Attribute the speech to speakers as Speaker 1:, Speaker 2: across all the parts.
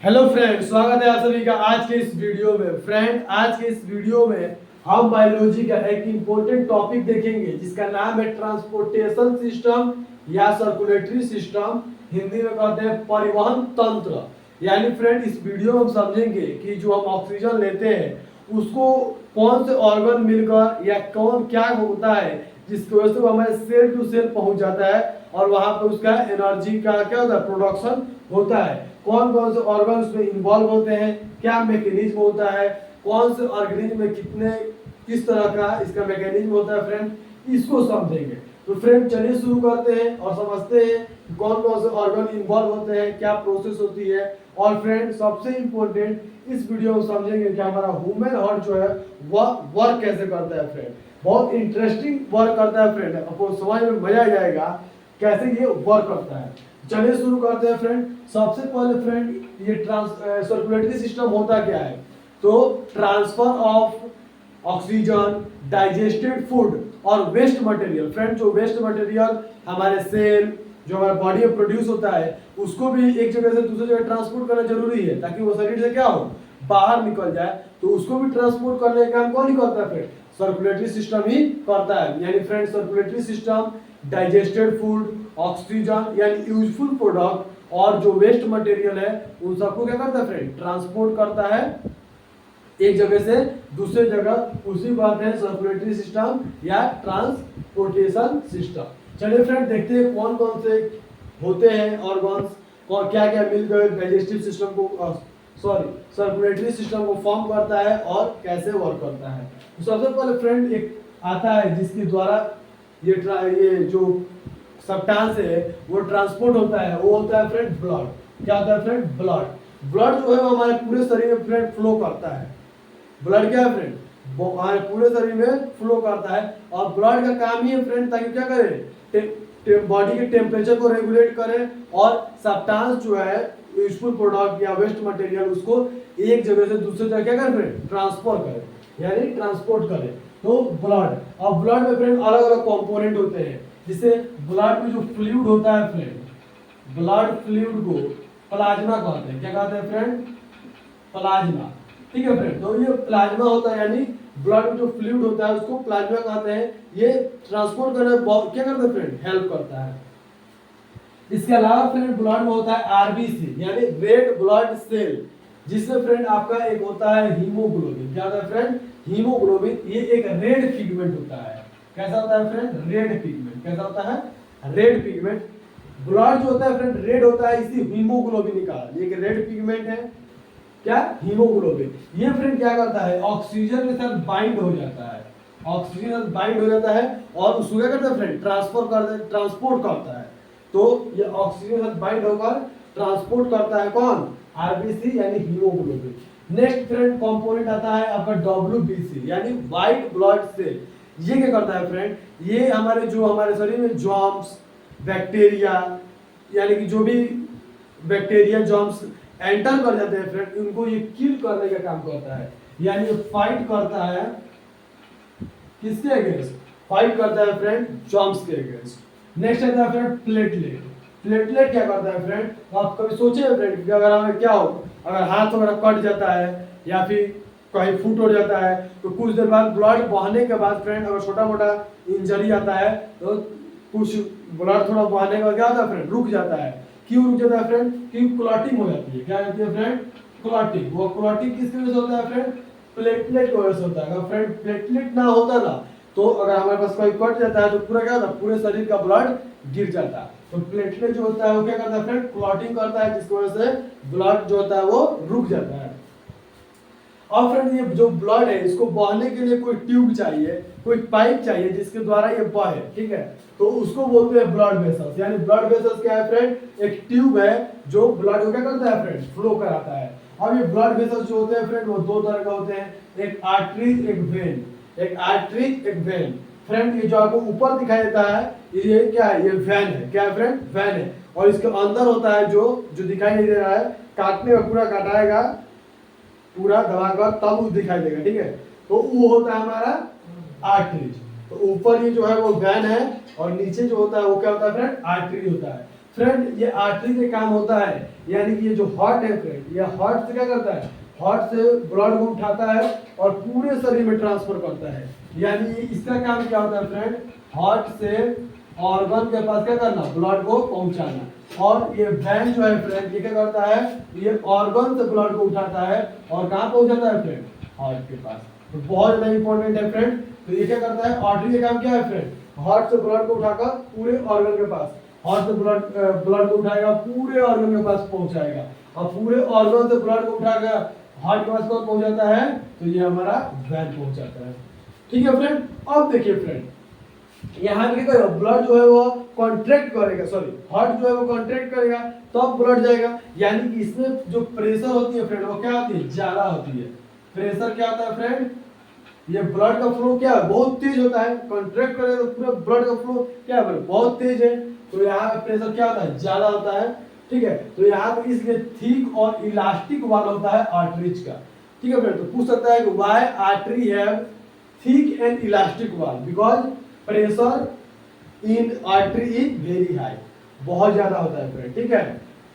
Speaker 1: Hello friend, स्वागत है आप सभी का आज के इस वीडियो में। फ्रेंड, आज के इस वीडियो में हम बायोलॉजी का एक इम्पोर्टेंट टॉपिक देखेंगे जिसका नाम है ट्रांसपोर्टेशन सिस्टम या सर्कुलेटरी सिस्टम। हिंदी में कहते हैं परिवहन तंत्र। यानी फ्रेंड, इस वीडियो में हम समझेंगे कि जो हम ऑक्सीजन लेते हैं उसको कौन से ऑर्गन मिलकर या कौन क्या होता है जिसकी वजह से वो हमारे सेल टू सेल पहुंच जाता है और वहां पर उसका एनर्जी का क्या होता है, प्रोडक्शन होता है। कौन कौन से ऑर्गन उसमें इन्वॉल्व होते हैं, क्या मैकेनिज्म होता है, कौन से ऑर्गेनिज्म में कितने किस तरह का इसका मैकेनिज्म होता है फ्रेंड, इसको समझेंगे। तो फ्रेंड चलिए शुरू करते हैं और समझते हैं कौन कौन से ऑर्गन इन्वॉल्व होते हैं, क्या प्रोसेस होती है। और फ्रेंड सबसे इंपॉर्टेंट इस वीडियो में समझेंगे कि हमारा ह्यूमन हार्ट जो है वह वर्क कैसे करता है। फ्रेंड बहुत इंटरेस्टिंग वर्क करता है फ्रेंड, आपको समझ में मजा आ जाएगा कैसे ये वर्क करता है। चलिए शुरू करते हैं फ्रेंड। सबसे पहले फ्रेंड ये सर्कुलेटरी सिस्टम होता क्या है, तो transfer of oxygen, digested food और वेस्ट मटेरियल। फ्रेंड जो वेस्ट मटेरियल हमारे सेल जो हमारे बॉडी में प्रोड्यूस होता है उसको भी एक जगह से दूसरी जगह ट्रांसपोर्ट करना जरूरी है ताकि वो शरीर से क्या हो, बाहर निकल जाए। तो उसको भी ट्रांसपोर्ट करने का काम कौन ही करता है फ्रेंड, सर्कुलेटरी सिस्टम ही करता है। यानी friend circulatory system digested food, oxygen यानी यूजफुल प्रोडक्ट और जो वेस्ट मटेरियल है उन सबको क्या करता है फ्रेंड, ट्रांसपोर्ट करता है एक जगह से दूसरे जगह। उसी बात है सर्कुलेटरी सिस्टम या ट्रांसपोर्टेशन सिस्टम। चलिए फ्रेंड देखते हैं कौन कौन से होते हैं ऑर्गन्स और क्या क्या मिलकर डाइजेस्टिव सिस्टम को सर्कुलेटरी सिस्टम को फॉर्म करता है और कैसे वर्क करता है। तो सबसे पहले फ्रेंड एक आता है जिसके द्वारा ये जो सब्सटेंस है वो ट्रांसपोर्ट होता है, वो होता है फ्रेंड ब्लड। क्या होता है फ्रेंड, ब्लड। ब्लड जो है वो हमारे पूरे शरीर में फ्रेंड फ्लो करता है। ब्लड क्या है फ्रेंड, हमारे पूरे शरीर में फ्लो करता है और ब्लड का काम ही है फ्रेंड ताकि क्या करे, बॉडी के टेम्परेचर को रेगुलेट करे और सब्सटेंस जो है यूजफुल प्रोडक्ट या वेस्ट मटेरियल उसको एक जगह से दूसरे जगह क्या करे, ट्रांसफर करे यानी ट्रांसपोर्ट करे। तो ब्लड, और ब्लड में फ्रेंड अलग अलग कंपोनेंट होते हैं। जिससे ब्लड में जो फ्लूइड होता है फ्रेंड, ब्लड फ्लूइड को प्लाज्मा कहते हैं। क्या कहते हैं फ्रेंड, प्लाज्मा। ठीक है फ्रेंड, तो ये प्लाज्मा होता है यानी ब्लड में जो फ्लूइड होता है उसको प्लाज्मा कहते हैं। ये ट्रांसपोर्ट करने में क्या करता है फ्रेंड, हेल्प करता है। इसके अलावा फ्रेंड ब्लड में होता है आरबीसी यानी रेड ब्लड सेल, जिसमें फ्रेंड आपका एक होता है हीमोग्लोबिन। क्या होता है फ्रेंड, हीमोग्लोबिन। ये एक रेड पिगमेंट होता है। कैसा होता है फ्रेंड, रेड पिगमेंट। कैसा होता है, रेड पिगमेंट। ब्लड जो होता है फ्रेंड रेड होता है इसी हीमोग्लोबिन का, ये एक रेड पिगमेंट है। क्या, हीमोग्लोबिन। ये फ्रेंड क्या करता है, ऑक्सीजन के साथ बाइंड हो जाता है, ऑक्सीजन के साथ बाइंड हो जाता है और उसको क्या करता है फ्रेंड, ट्रांसपोर्ट करता है। तो ये ऑक्सीजन के साथ बाइंड होकर ट्रांसपोर्ट करता है कौन, आरबीसी यानी हीमोग्लोबिन। नेक्स्ट फ्रेंड कंपोनेंट आता है आपका डब्ल्यूबीसी यानी व्हाइट ब्लड सेल। ये क्या करता है फ्रेंड, ये हमारे शरीर में जर्म्स, बैक्टीरिया यानी कि जो भी बैक्टीरिया जर्म्स एंटर कर जाते हैं फ्रेंड, उनको ये किल करने का काम करता है। यानी ये फाइट करता है किसके अगेंस्ट, फाइट करता है फ्रेंड जर्म्स के अगेंस्ट। नेक्स्ट आता है फ्रेंड प्लेटलेट। प्लेटलेट क्या करता है फ्रेंड, तो आप कभी सोचे हैं फ्रेंड कि अगर हमें क्या हो, अगर हाथ वगैरह कट जाता है या फिर कहीं फूट हो जाता है तो कुछ देर बाद ब्लड बहने के बाद फ्रेंड अगर छोटा मोटा इंजरी आता है तो कुछ ब्लड थोड़ा बहने के बाद क्या होता है फ्रेंड, रुक जाता है। क्यों रुक जाता है फ्रेंड, क्योंकि क्लॉटिंग हो जाती है। क्या होती है फ्रेंड, क्लॉटिंग। वो क्लॉटिंग किसकी वजह से होता है फ्रेंड, प्लेटलेट की वजह से होता है। अगर फ्रेंड प्लेटलेट ना होता ना तो अगर हमारे पास कोई कट जाता है तो पूरा क्या होता है, पूरे शरीर का ब्लड गिर जाता है। तो प्लेटलेट जो होता है वो क्या करता है फ्रेंड, क्लॉटिंग करता है जिसकी वजह से ब्लड जो होता है वो रुक जाता है। और फ्रेंड ये जो ब्लड है इसको बहने के लिए कोई ट्यूब चाहिए, कोई पाइप चाहिए जिसके द्वारा ये बहे। ठीक है, तो उसको बोलते हैं ब्लड वेसल्स। यानी ब्लड वेसल्स क्या है फ्रेंड, एक ट्यूब है जो ब्लड को क्या करता है फ्रेंड, फ्लो कराता है। अब ये ब्लड वेसल्स जो होते हैं फ्रेंड वो दो तरह का होते हैं, एक आर्टरी एक वेन। एक आर्टरी एक वेन। फ्रेंड ये जो आपको ऊपर दिखाई देता है ये क्या है, ये वैन है। क्या है फ्रेंड, वैन है। और इसके अंदर होता है जो दिखाई नहीं दे रहा है, काटने में पूरा काटाएगा पूरा दबाकर तब वो दिखाई देगा। ठीक है, तो वो होता है हमारा आर्टरीज। तो ऊपर ये जो है वो वैन है और नीचे जो होता है वो क्या होता है फ्रेंड, आर्टरी होता है। फ्रेंड ये आर्टरी का काम होता है यानी कि ये जो हार्ट है फ्रेंड, ये हार्ट से क्या करता है, हार्ट से ब्लड को उठाता है और पूरे शरीर में ट्रांसफर करता है। यानी इसका काम क्या होता है फ्रेंड, हार्ट से ऑर्गन के पास क्या करना, ब्लड को पहुंचाना। और ये वैन जो है फ्रेंड, ये क्या करता है, ये ऑर्गन से ब्लड को उठाता है और कहाँ पहुंचाता है फ्रेंड, हार्ट के पास। तो बहुत ज्यादा इंपॉर्टेंट है फ्रेंड। तो ये क्या करता है, आर्टरी का काम क्या है फ्रेंड, हार्ट से ब्लड को उठाकर पूरे ऑर्गन के पास, हार्ट से ब्लड को उठाएगा पूरे ऑर्गन के पास पहुंचाएगा, और पूरे ऑर्गन से ब्लड को उठाकर हार्ट के पास कौन पहुंचाता है, तो ये हमारा वैन पहुंचाता है। ठीक है फ्रेंड। अब देखिए फ्रेंड, यहाँ पे क्या ब्लड जो है वो कॉन्ट्रैक्ट करेगा, सॉरी हार्ट जो है वो कॉन्ट्रैक्ट करेगा तब ब्लड जाएगा। यानी कि इसमें जो प्रेशर होती है फ्रेंड, वो क्या होती है, ज्यादा होती है। प्रेशर क्या होता है फ्रेंड, ये ब्लड का फ्लो क्या है, बहुत तेज होता है। कॉन्ट्रैक्ट करेगा तो पूरा ब्लड का फ्लो क्या है, बहुत तेज है। तो यहाँ पे प्रेशर क्या होता है, ज्यादा होता है। ठीक है, तो यहाँ पे इसलिए थिक और इलास्टिक वाल होता है आर्टरीज का। ठीक है फ्रेंड। तो पूछ सकता है कि why artery have thick and elastic wall, because pressure in artery is very high, बहुत ज्यादा होता है फ्रेंड। ठीक है,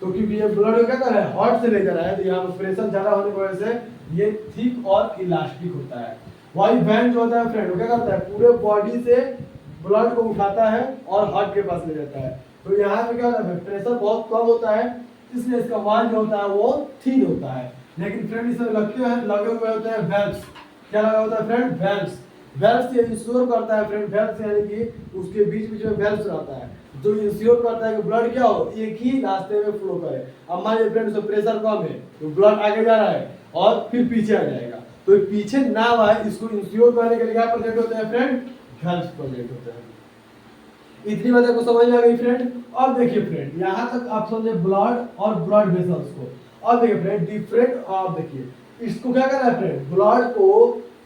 Speaker 1: तो क्योंकि ये ब्लड क्या कर रहा है, हार्ट से ले जा रहा है, तो यहाँ पे प्रेशर ज्यादा होने की वजह से ये थिक और इलास्टिक होता है। वाई वैन जो होता है फ्रेंड, वो क्या करता है, पूरे बॉडी से ब्लड को उठाता है और हार्ट के पास ले जाता है। तो यहाँ पे क्या होता है, प्रेशर बहुत कम होता है, इसलिए इसका वाल जो होता है वो थिन होता है। लेकिन फ्रेंड इसमें लगे हुए होते हैं वेल्व्स। क्या लगा होता है फ्रेंड, वेल्व्स। वेल्व्स ये इंश्योर करता है फ्रेंड, वेल्व्स यानी कि उसके बीच बीच में वेल्व्स रहता है जो इंश्योर करता है कि ब्लड क्या हो, एक ही रास्ते में फ्लो करे। अब मान लीजिए फ्रेंड प्रेशर कम है तो ब्लड आगे जा रहा है और फिर पीछे आ जाएगा, तो पीछे ना आए इसको इंश्योर करने के लिए क्या प्रेजेंट होते हैं फ्रेंड, वेल्व्स प्रेजेंट होते हैं। इतनी बात आपको समझ में आ गई फ्रेंड। अब देखिए फ्रेंड, यहाँ तक आप समझे ब्लड और ब्लड वेसल्स को। अब देखिए फ्रेंड डिफरेंट, आप देखिए इसको क्या करना है फ्रेंड, ब्लड को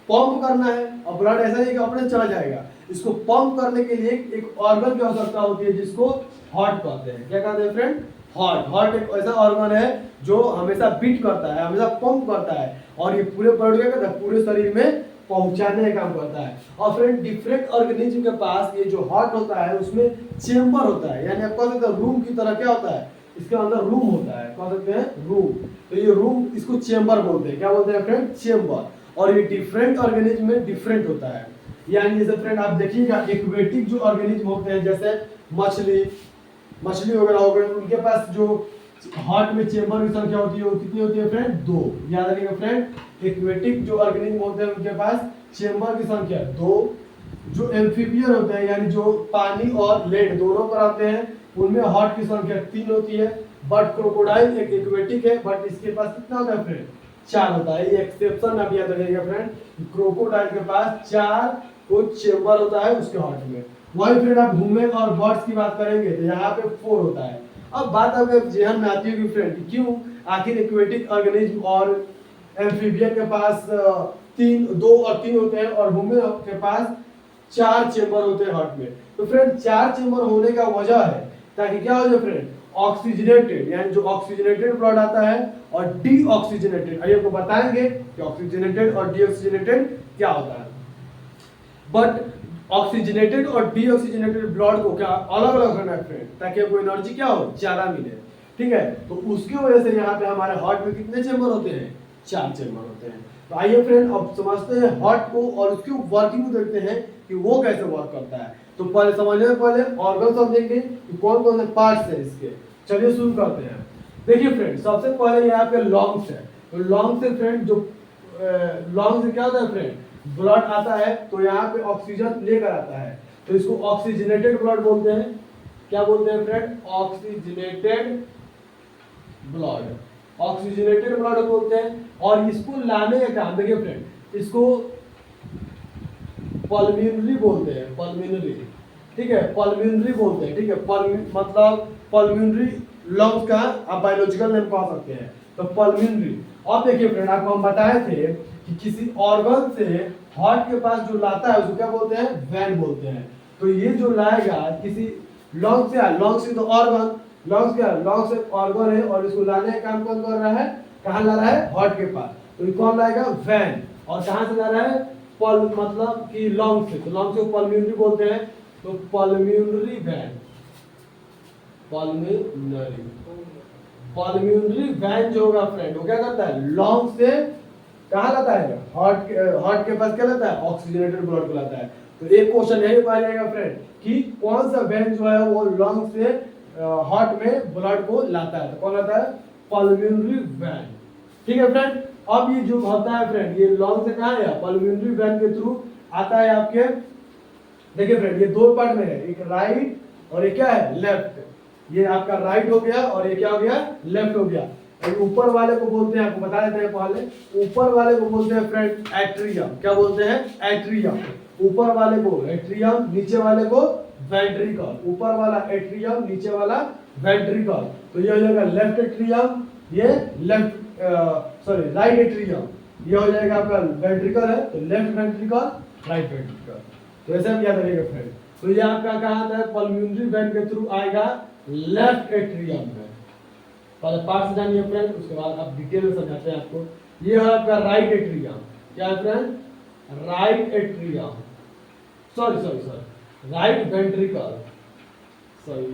Speaker 1: पंप करना है। और ब्लड ऐसा नहीं कि अपने चला जाएगा, इसको पंप करने के लिए एक ऑर्गन की आवश्यकता होती है जिसको हार्ट कहते हैं। क्या कहते हैं फ्रेंड, हार्ट। हार्ट एक ऐसा ऑर्गन है जो हमेशा बीट करता है, हमेशा पंप करता है, और ये पूरे ब्लड क्या करता है, पूरे शरीर में पहुंचाने का काम करता है। और फ्रेंड डिफरेंट ऑर्गेनिज्म के पास ये जो हार्ट होता है उसमें चेंबर होता है, यानी आप कह सकते हैं रूम की तरह क्या होता है, इसके अंदर रूम होता है, कह सकते हैं रूम। तो ये रूम, इसको चेंबर बोलते हैं। क्या बोलते हैं फ्रेंड, चेंबर। और ये डिफरेंट ऑर्गेनिज्म में डिफरेंट होता है। यानी जैसे फ्रेंड आप देखिएगा एक्वेटिक जो ऑर्गेनिज्म होते हैं, जैसे मछली वगैरह हो गए, उनके पास जो हार्ट में चेंबर की संख्या होती है वो कितनी होती है फ्रेंड, 2। याद रखिएगा फ्रेंड, एक्वेटिक जो ऑर्गेनिज्म होते हैं उनके पास चेंबर की संख्या 2। जो एम्फीबियन होते हैं, यानी जो पानी और लैंड दोनों पर आते हैं, उनमें हार्ट की संख्या 3 होती है। बट क्रोकोडाइल एक एक्वेटिक है, बट इसके पास कितना होता है फ्रेंड, 4 होता है। ये एक्सेप्शन आप याद रखिएगा फ्रेंड, क्रोकोडाइल के पास 4 को चेंबर होता है उसके हार्ट में। वही फ्रेंड आप ह्यूमन और बर्ड्स की बात करेंगे तो यहाँ पे 4 होता है। अब बात अगर जेहन में आती है कि फ्रेंड क्यों आखिर एक्वेटिक ऑर्गेनिज्म और एम्फीबियन के पास 2 और 3 होते हैं और ह्यूमन के पास 4 चेंबर होते हैं हार्ट में। तो फ्रेंड 4 चेंबर होने का वजह है ताकि क्या हो जाए फ्रेंड, ऑक्सीजनेटेड, यानी जो ऑक्सीजनेटेड ब्लड आता है और डीऑक्सीजनेटेड। आइए आपको बताएंगे कि ऑक्सीजनेटेड और डीऑक्सीजनेटेड क्या होता है। बट ऑक्सीजनेटेड और डीऑक्सीजनेटेड ब्लड को क्या अलग अलग करना है फ्रेंड, ताकि आपको एनर्जी क्या हो, ज्यादा मिले। ठीक है, तो उसकी वजह से यहाँ पे हमारे हार्ट में कितने चेंबर होते हैं, 4 चेंबर होते हैं। तो आइए फ्रेंड अब समझते हैं हार्ट को और उसकी वर्किंग को देखते हैं कि वो कैसे वर्क करता है। तो पहले समझने से पहले ऑर्गन समझेंगे कि कौन कौन से पार्ट्स हैं इसके। चलिए शुरू करते हैं। देखिए फ्रेंड सबसे पहले यहाँ पे लंग्स है। तो लंग्स से फ्रेंड जो लंग्स से क्या होता है फ्रेंड, ब्लड आता है तो यहाँ पे ऑक्सीजन लेकर आता है, तो इसको ऑक्सीजनेटेड ब्लड बोलते हैं। क्या बोलते हैं friend, oxygenated blood, oxygenated blood बोलते हैं। और इसको लाने का काम, देखिए फ्रेंड, इसको पल्मोनरी बोलते हैं, पल्मोनरी। ठीक है, पल्मोनरी बोलते हैं। ठीक है, मतलब पल्मोनरी लंग्स का आप बायोलॉजिकल नेम कह सकते हैं, तो पल्मोनरी। और देखिए फ्रेंड आपको हम बताए थे कि किसी ऑर्गन से हार्ट के पास जो लाता है उसको क्या बोलते हैं, वैन बोलते हैं। तो ये जो लाएगा किसी लंग्स से, लंग्स से तो ऑर्गन, लंग्स क्या, लंग्स एक ऑर्गन है और इसको लाने का काम कौन कर रहा है, कहाँ ला रहा है, हार्ट के पास। तो ये कौन लाएगा, वैन। और कहाँ से ला रहा है, पल मतलब कि लंग्स से, तो लंग्स को पल्मोनरी बोलते हैं। तो pulmonary vein, pulmonary pulmonary vein जो होगा फ्रेंड वो क्या करता है, लंग्स से कहाँ लाता है, हार्ट के पास क्या लाता है, ऑक्सीजनेटेड ब्लड को लाता है। तो एक क्वेश्चन यही पाया जाएगा फ्रेंड कि कौन सा वेन जो है वो लंग्स से हार्ट में ब्लड को लाता है, तो कौन लाता है, पल्मोनरी वेन। ठीक है फ्रेंड, अब ये जो होता है फ्रेंड ये लंग से कहाँ है, पल्मोनरी वेन के थ्रू आता है आपके, देखिए फ्रेंड ये दो पार्ट में है, एक राइट और एक क्या है, लेफ्ट। ये आपका राइट हो गया और ये क्या हो गया, लेफ्ट हो गया। और ऊपर वाले को बोलते हैं, आपको बता देते हैं पहले, ऊपर वाले को बोलते हैं फ्रेंड एट्रियम। क्या बोलते हैं, एट्रियम। ऊपर वाले को एट्रियम, नीचे वाले को वेंट्रिकल। ऊपर वाला एट्रियम, नीचे वाला वेंट्रिकल। तो ये हो जाएगा लेफ्ट एट्रियम, ये लेफ्ट सॉरी राइट एट्रियम, ये हो जाएगा आपका वेंट्रिकल है, तो लेफ्ट वेंट्रिकल राइट वेंट्रिकल। तो ऐसे हम याद रखिएगा फ्रेंड। तो ये आपका कहाँ आता है, पल्मोनरी वेन के थ्रू आएगा लेफ्ट एट्रियम में। पहले पार्ट जानिए फ्रेंड, उसके बाद आप डिटेल में समझाते हैं आपको। ये है आपका राइट एट्रियम, क्या है friend, right atrium, sorry sorry sorry right ventricle, sorry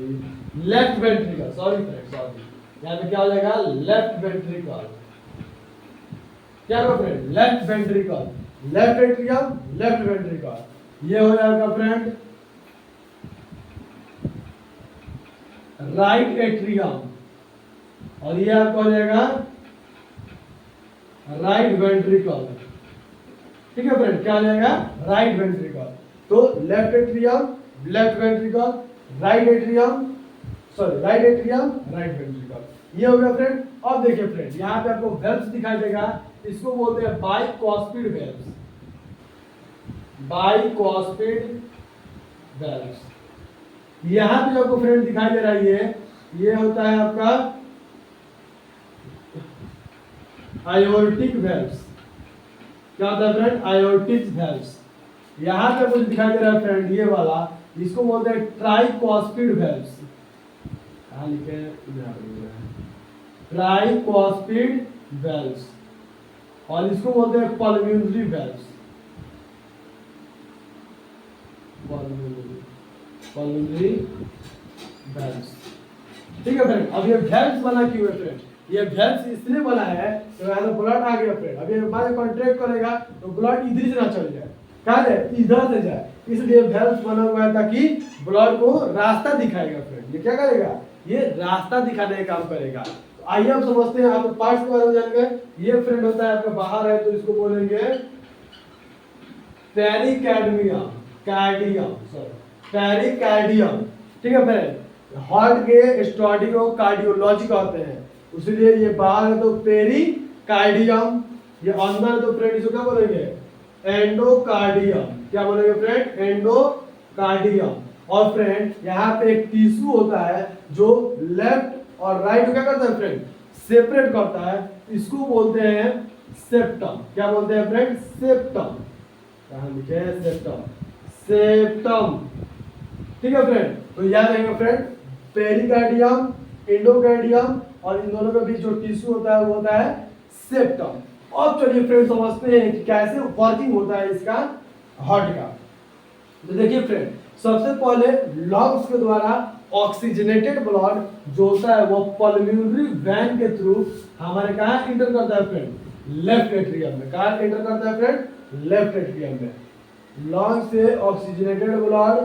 Speaker 1: left ventricle, sorry friend sorry, यहाँ पे क्या हो जाएगा, लेफ्ट वेंट्रिकल। क्या होगा friend, left ventricle, left atrium, left ventricle. ये हो जाएगा फ्रेंड राइट एट्रियम, और ये आपका हो जाएगा राइट वेंट्रिकल। ठीक है फ्रेंड, क्या हो जाएगा, राइट वेंट्रिकल। तो left atrium, left ventricle, right atrium, sorry right atrium, right ventricle. ये हो गया फ्रेंड। अब देखिए फ्रेंड, यहाँ पे आपको वेल्व्स दिखाई देगा, इसको बोलते हैं बाइकॉस्पिड वेल्व्स, बाइकॉस्पिड वेल्व्स। यहाँ पे आपको फ्रेंड दिखाई दे रहा है, ये होता है आपका आयोर्टिक वेल्व्स। क्या होता है फ्रेंड, आयोर्टिक वेल्व्स। यहाँ पे मुझे दिखाई दे रहा है फ्रेंड ये वाला, इसको बोलते हैं ट्राइकॉस्पिड वेल्व्स। कहाँ लिखे हैं, ट्राइकॉस्पिड वेल्व्स, और इसको बोलते हैं पल्मोनरी वेल्व्स, पल्मोनरी वेल्व्स। ठीक है फ्रेंड, अब ये वेल्व्स बना क्यों है फ्रेंड, ये वेल्व्स इसलिए बना है तो यहाँ से ब्लड आ गया फ्रेंड, अब ये बाद कॉन्ट्रैक्ट करेगा तो ब्लड इधर से ना चल जाए, कहाँ जाए, इधर से जाए, इसलिए वेल्व्स बना हुआ है ताकि ब्लड को रास्ता दिखाएगा फ्रेंड। ये क्या करेगा, ये रास्ता दिखाने का काम करेगा। तो आइए हम समझते हैं, आप पार्ट्स के बारे में जान गए। ये फ्रेंड होता है आपका बाहर है, तो इसको बोलेंगे पेरिकार्डियम, कार्डियम, सॉरी पेरिकार्डियम। ठीक है फ्रेंड, हार्ट के स्टडी को कार्डियोलॉजी कहते हैं, इसलिए ये बाहर है तो पेरिकार्डियम, ये अंदर है तो फ्रेंड इसको क्या बोलेंगे, एंडोकार्डियम। क्या बोलेंगे फ्रेंड, एंडोकार्डियम। और फ्रेंड यहाँ पे एक टिश्यू होता है जो लेफ्ट और राइट को क्या करता है फ्रेंड, सेपरेट करता है, इसको बोलते हैं सेप्टम। क्या बोलते हैं फ्रेंड, सेप्टम। कहाँ लिखे हैं, सेप्टम, सेप्टम। ठीक है फ्रेंड, तो याद रखेंगे फ्रेंड, पेरिकार्डियम, एंडोकार्डियम, और इन दोनों के बीच जो टिश्यू होता है वो होता है सेप्टम। अब चलिए फ्रेंड समझते हैं कि कैसे वर्किंग होता है इसका हार्ट का। तो देखिए फ्रेंड, सबसे पहले लंग्स के द्वारा ऑक्सीजनेटेड ब्लड जो होता है वो पल्मोनरी वेन के थ्रू हमारे कहाँ इंटर करता है फ्रेंड, लेफ्ट एट्रियम में। कहाँ इंटर करता है फ्रेंड, लेफ्ट एट्रियम में। लंग से ऑक्सीजनेटेड ब्लड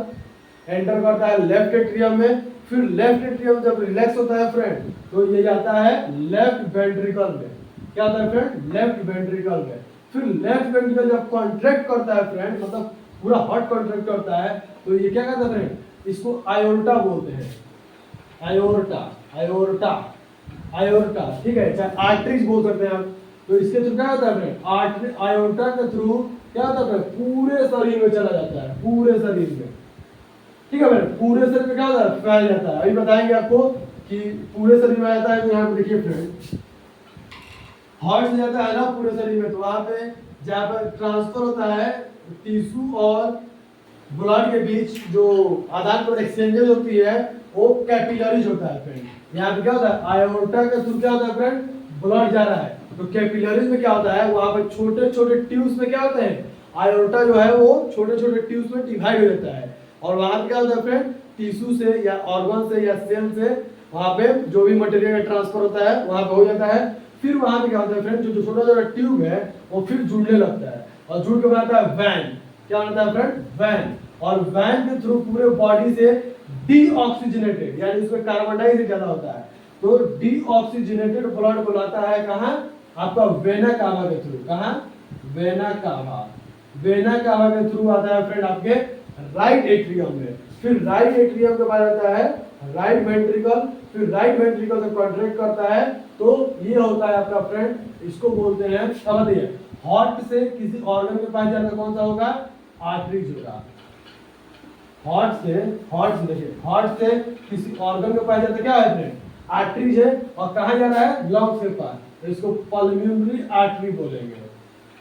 Speaker 1: एंटर करता है लेफ्ट एट्रियम में, फिर लेफ्ट एट्रियम जब रिलैक्स होता है फ्रेंड तो ये जाता है लेफ्ट वेंट्रिकल में। क्या होता है फ्रेंड, लेफ्ट वेंट्रिकल में। फिर लेफ्ट वेंट्रिकल जब कॉन्ट्रैक्ट करता है फ्रेंड, मतलब पूरा हार्ट कॉन्ट्रैक्ट करता है, तो ये क्या करता है फ्रेंड, इसको आयोर्टा बोलते हैं, आयोर्टा, आयोर्टा, आयोर्टा। ठीक है, चाहे आर्टरीज बोल सकते हैं आप। तो इसके थ्रू क्या होता है फ्रेंड, आर्टरी, आयोर्टा के थ्रू क्या होता है, पूरे शरीर में चला जाता है, पूरे शरीर में। ठीक है फ्रेंड, पूरे शरीर में क्या होता है, फैल जाता है। अभी बताएंगे आपको कि पूरे शरीर में आता है। तो यहाँ पे देखिए फ्रेंड, हार्ट से जाता है ना पूरे शरीर में, तो वहां पे जहाँ पर ट्रांसफर होता है टिश्यू और ब्लड के बीच जो आदान प्रदान एक्सचेंजेस होती है वो कैपिलरीज होता है फ्रेंड। यहाँ पे क्या होता है, आयोर्टा के थ्रू क्या होता है फ्रेंड, ब्लड जा रहा है, तो कैपिलरीज में क्या होता है, वहां पर छोटे छोटे ट्यूब्स में क्या होते हैं, आयोर्टा जो है वो छोटे छोटे ट्यूब्स में डिवाइड हो जाता है, और वहां पे क्या होता है फ्रेंड, टिश्यू से या ऑर्गन से या सेल से वहाँ पे जो भी मटेरियल का ट्रांसफर होता है वहाँ पे हो जाता है। फिर वहाँ पे क्या होता है फ्रेंड, जो छोटा छोटा ट्यूब है वो फिर जुड़ने लगता है और जुड़ के बनाता है वैन। क्या बनता है फ्रेंड, वैन। और वैन के थ्रू पूरे बॉडी से डीऑक्सीजनेटेड यानी उसमें कार्बन डाइऑक्साइड ज्यादा होता है, तो डीऑक्सीजनेटेड ब्लड को लाता है कहाँ, आपका वेना कावा के थ्रू। कहाँ, वेना कावा। वेना कावा के थ्रू आता है फ्रेंड आपके राइट एट्रियम में। फिर राइट एट्रियम के बाद आता है राइट वेंट्रिकल। फिर राइट वेंट्रिकल से कॉन्ट्रैक्ट करता है, तो ये होता है आपका फ्रेंड, इसको बोलते हैं, समझ लिया, हार्ट से किसी ऑर्गन के पास जाना कौन सा होगा, आर्टरीज होगा। हार्ट से देखिए, हार्ट से किसी ऑर्गन के पास जाता क्या है फ्रेंड, आर्टरीज है। और कहाँ जा रहा है, लंग्स के पास, तो इसको पल्मोनरी आर्टरी बोलेंगे।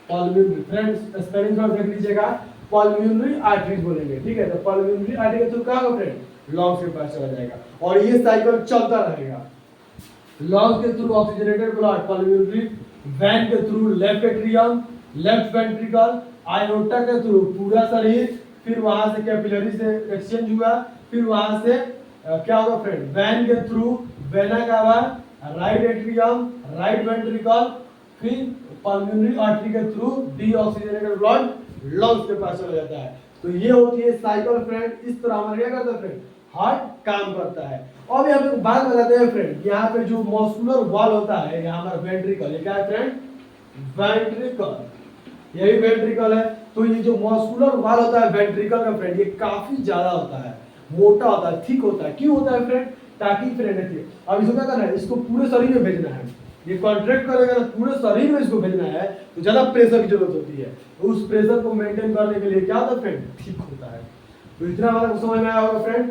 Speaker 1: पल्मोनरी फ्रेंड्स स्पेलिंग थोड़ा देख लीजिएगा, पल्मोनरी आर्टरीज बोलेंगे, ठीक है। तो पल्मोनरी आर्टरी के थ्रू कहाँ होगा फ्रेंड, लंग्स के पास चला जाएगा और ये साइकिल चलता रहेगा। लंग्स के through oxygenated blood pulmonary, vein के through left atrium, left ventricle, aorta के थ्रू पूरा शरीर, फिर वहां से कैपिलरी से एक्सचेंज हुआ, फिर वहां से क्या होगा फ्रेंड, वैन के through vena cava, right atrium, right ventricle, फिर पल्मोनरी आर्टरी के थ्रू डीऑक्सीजनेटेड ब्लड लंग्स के पास चला जाता है। तो ये होती है साइकिल फ्रेंड। इस तरह हमारा क्या करता है फ्रेंड, हार्ट काम करता है। अब यहाँ पे बात बताते हैं फ्रेंड, यहाँ पे जो मस्कुलर वॉल होता है, यहाँ हमारा वेंट्रिकल, ये क्या है फ्रेंड, वेंट्रिकल, यही वेंट्रिकल है। तो ये जो मस्कुलर वॉल होता है वेंट्रिकल का फ्रेंड, ये काफी ज्यादा होता है, मोटा होता है, थिक होता है। क्यों होता है फ्रेंड, ताकि फ्रेंड देखिए, अब इसको क्या करना है, इसको पूरे शरीर में भेजना है। ये कॉन्ट्रैक्ट करेगा तो पूरे शरीर में इसको भेजना है, तो ज्यादा प्रेशर की जरूरत होती है। तो उस प्रेशर को मेंटेन करने के लिए क्या होता है फ्रेंड, ठीक होता है। तो इतना वाला समझ में आया होगा फ्रेंड।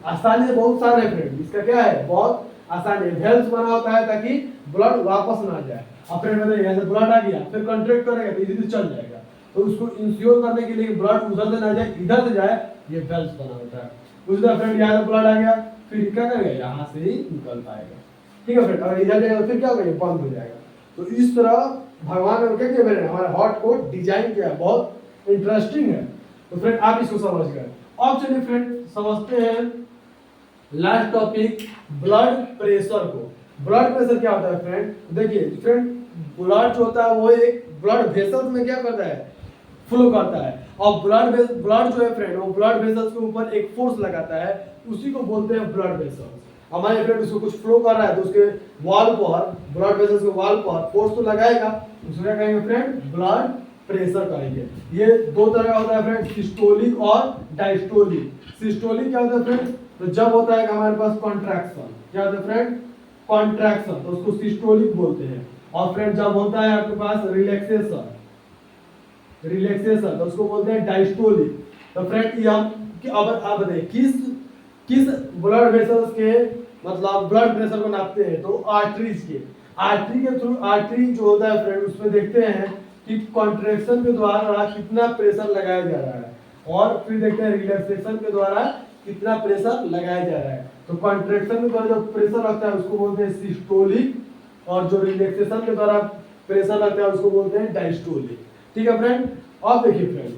Speaker 1: आसानी से बहुत सारे फ्रेंड, इसका क्या है, बहुत आसान है। वेल्स बना होता है ताकि ब्लड वापस ना जाए। अब फ्रेंड बताइए, यहाँ से ब्लड आ गया, फिर कॉन्ट्रैक्ट करेगा तो इजीली चल जाएगा। तो उसको इंश्योर करने के लिए ब्लड उधर से ना जाए इधर से जाए, ये वेल्स बना होता है। उसी तरह फ्रेंड यहाँ से ब्लड आ गया, फिर क्या करेगा, यहाँ से ही निकल पाएगा, ठीक है फ्रेंड। अगर इधर जाएगा फिर क्या होगा, ये बंद हो जाएगा। तो इस तरह भगवान ने क्या किया फ्रेंड, हमारे हार्ट को डिजाइन किया, बहुत इंटरेस्टिंग है। तो फ्रेंड आप इसको समझ गए। अब चलिए फ्रेंड समझते हैं लास्ट टॉपिक, ब्लड प्रेशर को। ब्लड प्रेशर क्या होता है फ्रेंड, देखिए फ्रेंड, ब्लड जो होता है वो एक ब्लड वेसल्स में क्या करता है, फ्लो करता है। और ब्लड जो है फ्रेंड, वो ब्लड वेसल्स के ऊपर एक फोर्स लगाता है, उसी को बोलते हैं ब्लड वेसल्स। हमारे फ्रेंड उसको कुछ फ्लो कर रहा है तो उसके वॉल पर, ब्लड वेसल्स के वॉल पर फोर्स तो लगाएगा, उसको क्या कहेंगे फ्रेंड, ब्लड प्रेशर कहेंगे। ये दो तरह का होता है फ्रेंड, सिस्टोलिक और डायस्टोलिक। सिस्टोलिक क्या होता है फ्रेंड, तो जब होता है कि हमारे पास कॉन्ट्रैक्शन, क्या होता है फ्रेंड, कॉन्ट्रैक्शन, तो उसको सिस्टोलिक बोलते हैं। और फ्रेंड जब होता है आपके पास रिलैक्सेशन, तो उसको बोलते हैं डायस्टोलिक। तो फ्रेंड ये हम अब आप बताइए किस ब्लड वेसल्स के मतलब ब्लड प्रेशर को नापते हैं, तो आर्टरीज के, आर्टरी के थ्रू, आर्टरी जो होता है फ्रेंड उसमें देखते हैं कि कॉन्ट्रैक्शन के द्वारा कितना प्रेशर लगाया जा रहा है, और फिर देखते हैं रिलैक्सेशन के द्वारा कितना प्रेशर लगाया जा रहा है। तो कॉन्ट्रैक्शन के द्वारा जो प्रेशर लगता है उसको बोलते हैं सिस्टोलिक, और जो रिलैक्सेशन के द्वारा प्रेशर लगता है उसको बोलते हैं डायस्टोलिक, ठीक है फ्रेंड। अब देखिए फ्रेंड,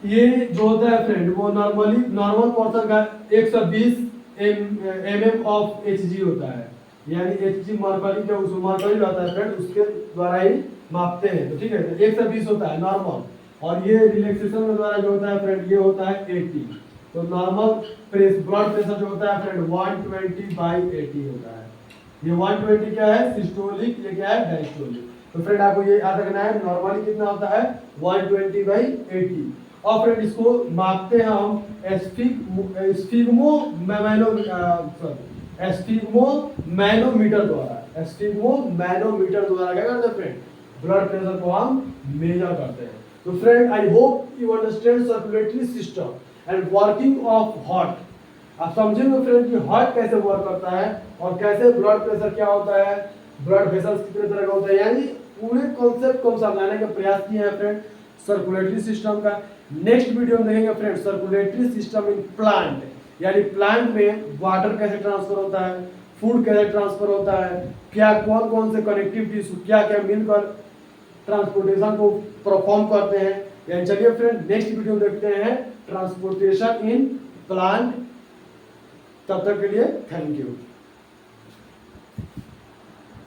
Speaker 1: ये जो होता है फ्रेंड वो नॉर्मल पर्सन का 120 mm ऑफ Hg होता है, यानी Hg मरकरी का उस मरकरी रहता है फ्रेंड, उसके द्वारा ही मापते हैं। तो ठीक है, 120 होता है नॉर्मल, और ये रिलैक्सेशन के द्वारा जो होता है फ्रेंड ये होता है 80। तो नॉर्मल ब्लड प्रेशर जो होता है फ्रेंड 120/80 होता है। ये 120 क्या है, सिस्टोलिक, ये क्या है, डायस्टोलिक। तो फ्रेंड आपको ये याद रखना है, नॉर्मली कितना होता है 120/80। और फ्रेंड इसको मापते हैं हम एस्फिग्मोमैनोमीटर द्वारा क्या करते हैं फ्रेंड, ब्लड प्रेशर को हम मेजर करते हैं। तो friend I hope you understand circulatory system and working of heart. आप समझेंगे फ्रेंड कि हार्ट कैसे वर्क करता है और कैसे ब्लड प्रेशर क्या होता है, ब्लड वेसल्स कितने तरह का होता है, यानी पूरे कॉन्सेप्ट को समझाने का प्रयास किए हैं फ्रेंड सर्कुलेटरी सिस्टम का। नेक्स्ट वीडियो में देखेंगे friend circulatory system in plant, यानी प्लांट में वाटर कैसे ट्रांसफर होता है, फूड कैसे ट्रांसफर होता है, क्या कौन कौन से कनेक्टिव टिश्यू क्या क्या मिलकर ट्रांसपोर्टेशन को परफॉर्म करते हैं। यानी चलिए फ्रेंड नेक्स्ट वीडियो देखते हैं ट्रांसपोर्टेशन इन प्लांट तब तक के लिए थैंक यू।